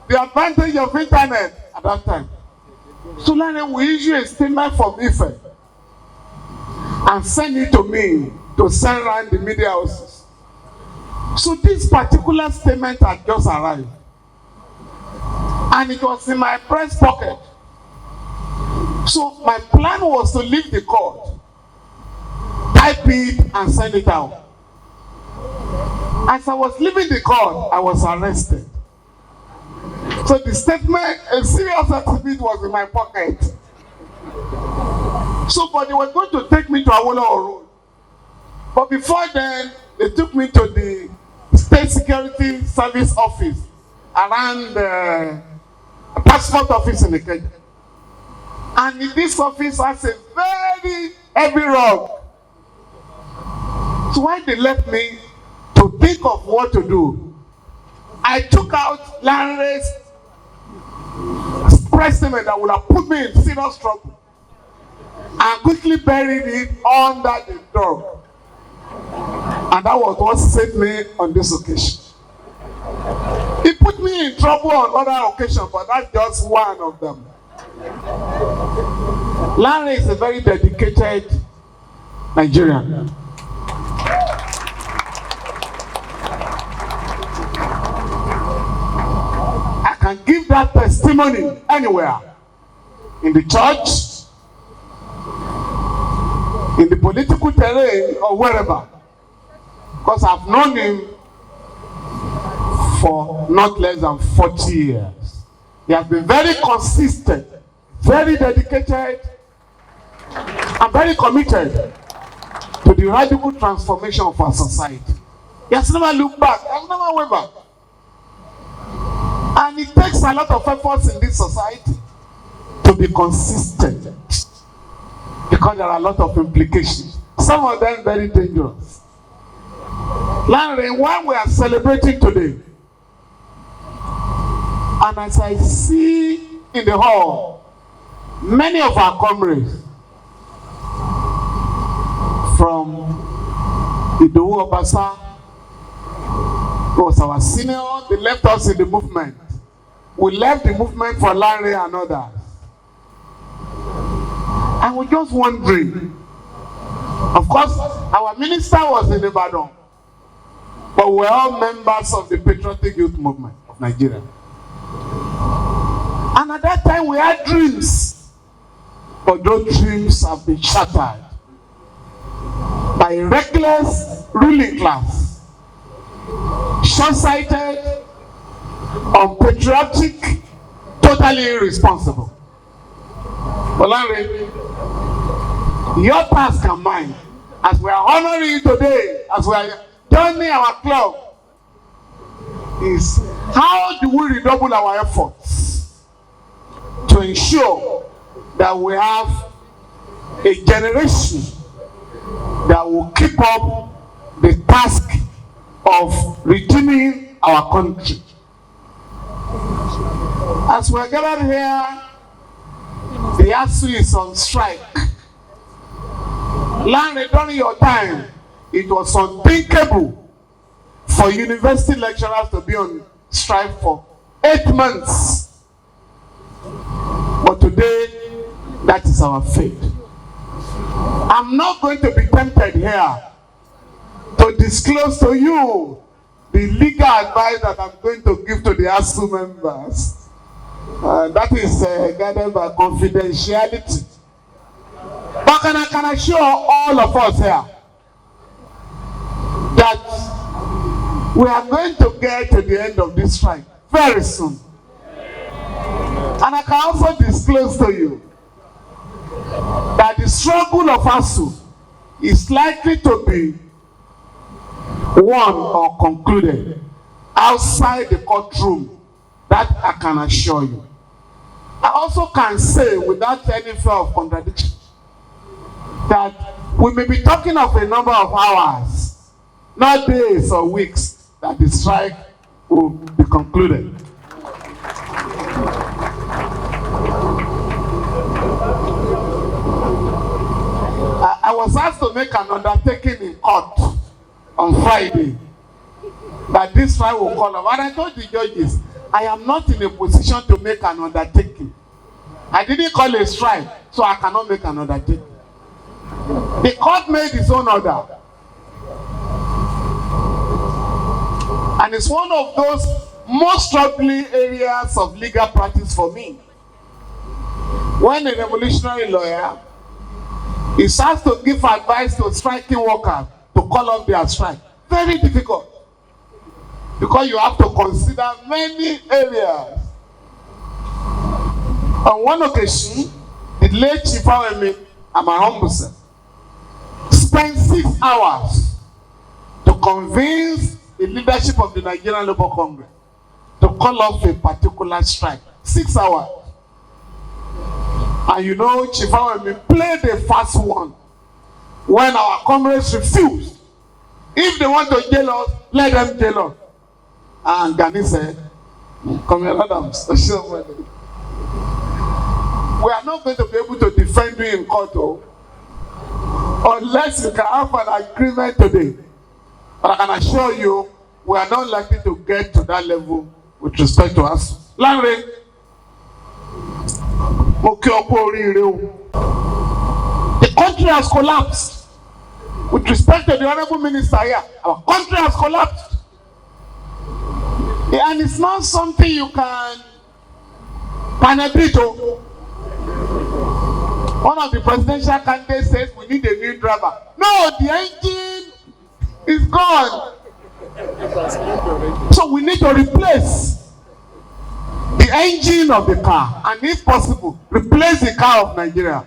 the advantage of internet at that time. So Lanre will issue a statement from Ife and send it to me to send around the media houses. So this particular statement had just arrived. And it was in my breast pocket. So my plan was to leave the court, type it and send it out. As I was leaving the court, I was arrested. So the statement, a serious exhibit, was in my pocket. So, but they were going to take me to Awolowo Road. But before then, they took me to the State Security Service office around the passport office in Ikeja. And in this office has a very heavy rug. So while they left me to think of what to do, I took out Lanre's press statement that would have put me in serious trouble and quickly buried it under the door. And that was what saved me on this occasion. It put me in trouble on other occasions, but that's just one of them. Lanre is a very dedicated Nigerian. I can give that testimony anywhere. In the church, in the political terrain, or wherever. Because I've known him for not less than 40 years. He has been very consistent, very dedicated, and very committed to the radical transformation of our society. He has never looked back, he has never went back. And it takes a lot of efforts in this society to be consistent, because there are a lot of implications, some of them very dangerous. Lanre, when we are celebrating today, and as I see in the hall, many of our comrades from Idowu Obasa, who was our senior, they left us in the movement. We left the movement for Lanre and others. And we're just wondering. Of course, our minister was in Ibadan, but we're all members of the Patriotic Youth Movement of Nigeria. And at that time, we had dreams, but those dreams have been shattered by a reckless ruling class, short-sighted, unpatriotic, totally irresponsible. But Lanre, your task and mine, as we are honoring you today, as we are joining our club, is how do we redouble our efforts to ensure that we have a generation that will keep up the task of redeeming our country. As we are gathered here, the ASUU is on strike. Lanre, during your time, it was unthinkable for university lecturers to be on strike for 8 months. But today, that is our fate. I'm not going to be tempted here to disclose to you the legal advice that I'm going to give to the ASUU members. That is guided by confidentiality. But I can assure all of us here that we are going to get to the end of this strike very soon. And I can also disclose to you that the struggle of ASUU is likely to be won or concluded outside the courtroom. That I can assure you. I also can say, without any fear of contradiction, that we may be talking of a number of hours, not days or weeks, that the strike will be concluded. I was asked to make an undertaking in court on Friday that this strike will call off. And I told the judges, I am not in a position to make an undertaking. I didn't call a strike, so I cannot make an undertaking. The court made its own order. And it's one of those most troubling areas of legal practice for me. When a revolutionary lawyer is asked to give advice to striking workers to call off their strike, very difficult. Because you have to consider many areas. On one occasion, the late Chief Femi, and my humble self, spent 6 hours to convince the leadership of the Nigerian Labour Congress to call off a particular strike. 6 hours. And you know, Chief Femi played the first one when our comrades refused. If they want to jail us, let them jail us. And Gani said, come here, Adams. We are not going to be able to defend you in court, unless you can have an agreement today. But I can assure you, we are not likely to get to that level with respect to us. Lanre, the country has collapsed. With respect to the honorable minister here, our country has collapsed. And it's not something you can penetrate. One of the presidential candidates says we need a new driver. No, the engine is gone. So we need to replace the engine of the car, and if possible, replace the car of Nigeria.